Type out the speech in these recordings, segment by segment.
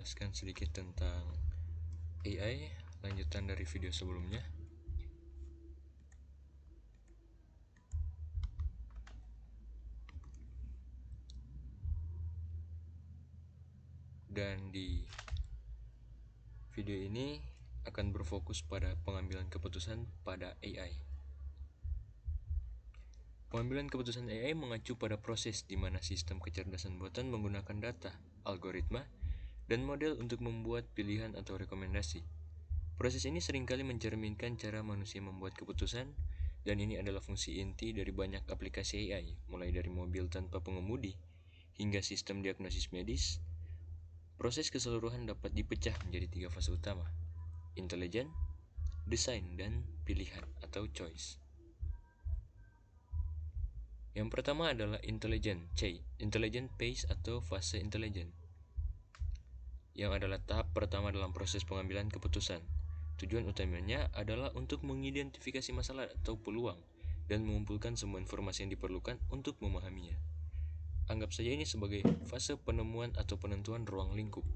Jelaskan sedikit tentang AI, lanjutan dari video sebelumnya. Dan di video ini akan berfokus pada pengambilan keputusan pada AI. Pengambilan keputusan AI mengacu pada proses di mana sistem kecerdasan buatan menggunakan data, algoritma, dan model untuk membuat pilihan atau rekomendasi. Proses ini seringkali mencerminkan cara manusia membuat keputusan, dan ini adalah fungsi inti dari banyak aplikasi AI, mulai dari mobil tanpa pengemudi hingga sistem diagnosis medis. Proses keseluruhan dapat dipecah menjadi 3 fase utama: intelijen, desain, dan pilihan atau choice. Yang pertama adalah intelijen phase atau fase intelijen, yang adalah tahap pertama dalam proses pengambilan keputusan. Tujuan utamanya adalah untuk mengidentifikasi masalah atau peluang dan mengumpulkan semua informasi yang diperlukan untuk memahaminya. Anggap saja ini sebagai fase penemuan atau penentuan ruang lingkup.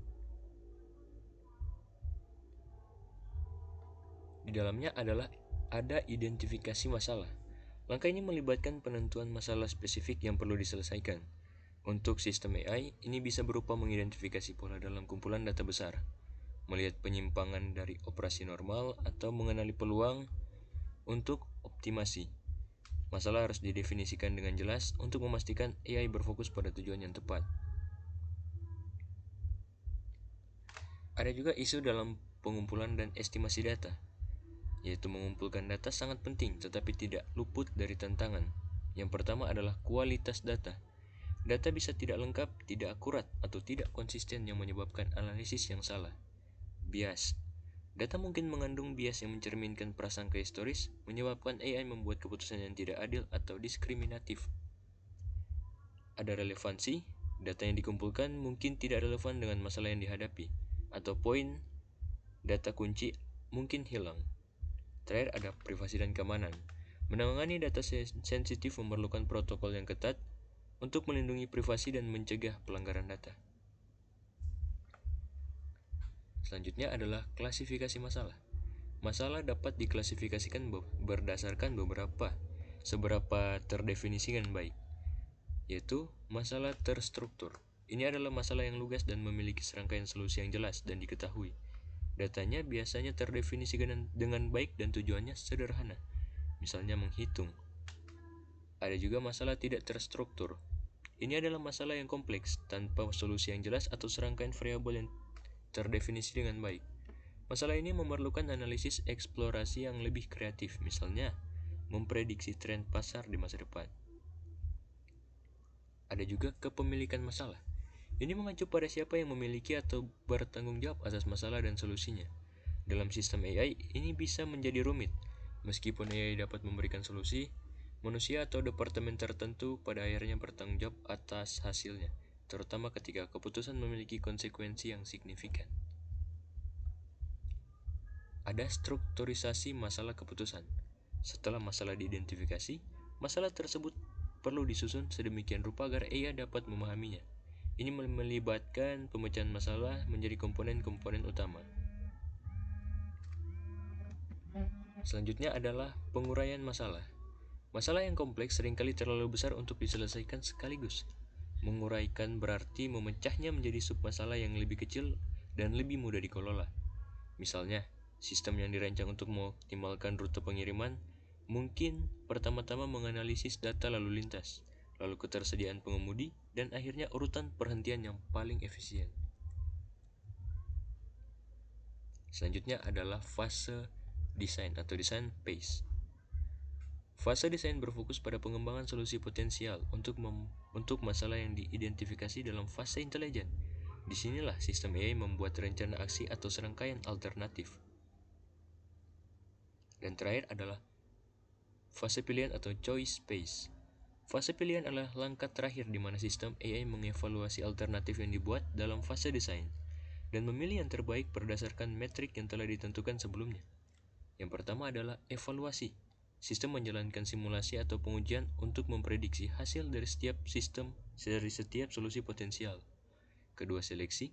Di dalamnya ada identifikasi masalah. Langkah ini melibatkan penentuan masalah spesifik yang perlu diselesaikan. Untuk sistem AI, ini bisa berupa mengidentifikasi pola dalam kumpulan data besar, melihat penyimpangan dari operasi normal, atau mengenali peluang untuk optimasi. Masalah harus didefinisikan dengan jelas untuk memastikan AI berfokus pada tujuan yang tepat. Ada juga isu dalam pengumpulan dan estimasi data, yaitu mengumpulkan data sangat penting tetapi tidak luput dari tantangan. Yang pertama adalah kualitas data. Data bisa tidak lengkap, tidak akurat, atau tidak konsisten yang menyebabkan analisis yang salah. Bias. Data mungkin mengandung bias yang mencerminkan prasangka historis, menyebabkan AI membuat keputusan yang tidak adil atau diskriminatif. Ada relevansi. Data yang dikumpulkan mungkin tidak relevan dengan masalah yang dihadapi, atau poin data kunci mungkin hilang. Terakhir ada privasi dan keamanan. Menangani data sensitif memerlukan protokol yang ketat untuk melindungi privasi dan mencegah pelanggaran data. Selanjutnya adalah klasifikasi masalah. Masalah dapat diklasifikasikan berdasarkan seberapa terdefinisi dengan baik, yaitu masalah terstruktur. Ini adalah masalah yang lugas dan memiliki serangkaian solusi yang jelas dan diketahui. Datanya biasanya terdefinisi dengan baik dan tujuannya sederhana, misalnya menghitung. Ada juga masalah tidak terstruktur. Ini adalah masalah yang kompleks, tanpa solusi yang jelas atau serangkaian variabel yang terdefinisi dengan baik. Masalah ini memerlukan analisis eksplorasi yang lebih kreatif, misalnya memprediksi tren pasar di masa depan. Ada juga kepemilikan masalah. Ini mengacu pada siapa yang memiliki atau bertanggung jawab atas masalah dan solusinya. Dalam sistem AI, ini bisa menjadi rumit. Meskipun AI dapat memberikan solusi, manusia atau departemen tertentu pada akhirnya bertanggung jawab atas hasilnya, terutama ketika keputusan memiliki konsekuensi yang signifikan. Ada strukturisasi masalah keputusan. Setelah masalah diidentifikasi, masalah tersebut perlu disusun sedemikian rupa agar AI dapat memahaminya. Ini melibatkan pemecahan masalah menjadi komponen-komponen utama. Selanjutnya adalah penguraian masalah. Masalah yang kompleks seringkali terlalu besar untuk diselesaikan sekaligus. Menguraikan berarti memecahnya menjadi submasalah yang lebih kecil dan lebih mudah dikelola. Misalnya, sistem yang dirancang untuk mengoptimalkan rute pengiriman mungkin pertama-tama menganalisis data lalu lintas, lalu ketersediaan pengemudi, dan akhirnya urutan perhentian yang paling efisien. Selanjutnya adalah fase desain atau design phase. Fase desain berfokus pada pengembangan solusi potensial untuk masalah yang diidentifikasi dalam fase intelijen. Disinilah sistem AI membuat rencana aksi atau serangkaian alternatif. Dan terakhir adalah fase pilihan atau choice phase. Fase pilihan adalah langkah terakhir di mana sistem AI mengevaluasi alternatif yang dibuat dalam fase desain dan memilih yang terbaik berdasarkan metrik yang telah ditentukan sebelumnya. Yang pertama adalah evaluasi. Sistem menjalankan simulasi atau pengujian untuk memprediksi hasil dari setiap solusi potensial. Kedua, seleksi.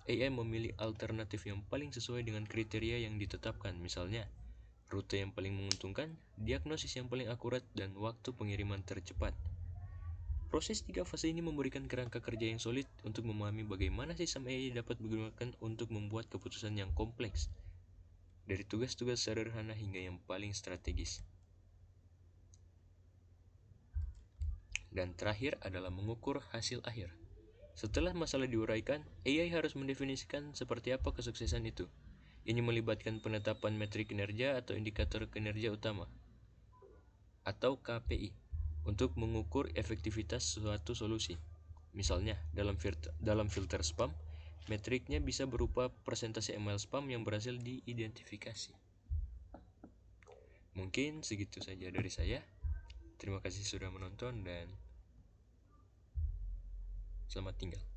AI memilih alternatif yang paling sesuai dengan kriteria yang ditetapkan, misalnya rute yang paling menguntungkan, diagnosis yang paling akurat, dan waktu pengiriman tercepat. Proses tiga fase ini memberikan kerangka kerja yang solid untuk memahami bagaimana sistem AI dapat digunakan untuk membuat keputusan yang kompleks, dari tugas-tugas sederhana hingga yang paling strategis. Dan terakhir adalah mengukur hasil akhir. Setelah masalah diuraikan, AI harus mendefinisikan seperti apa kesuksesan itu. Ini melibatkan penetapan metrik kinerja atau indikator kinerja utama, atau KPI, untuk mengukur efektivitas suatu solusi. Misalnya, dalam filter spam, metriknya bisa berupa persentase email spam yang berhasil diidentifikasi. Mungkin segitu saja dari saya. Terima kasih sudah menonton dan selamat tinggal.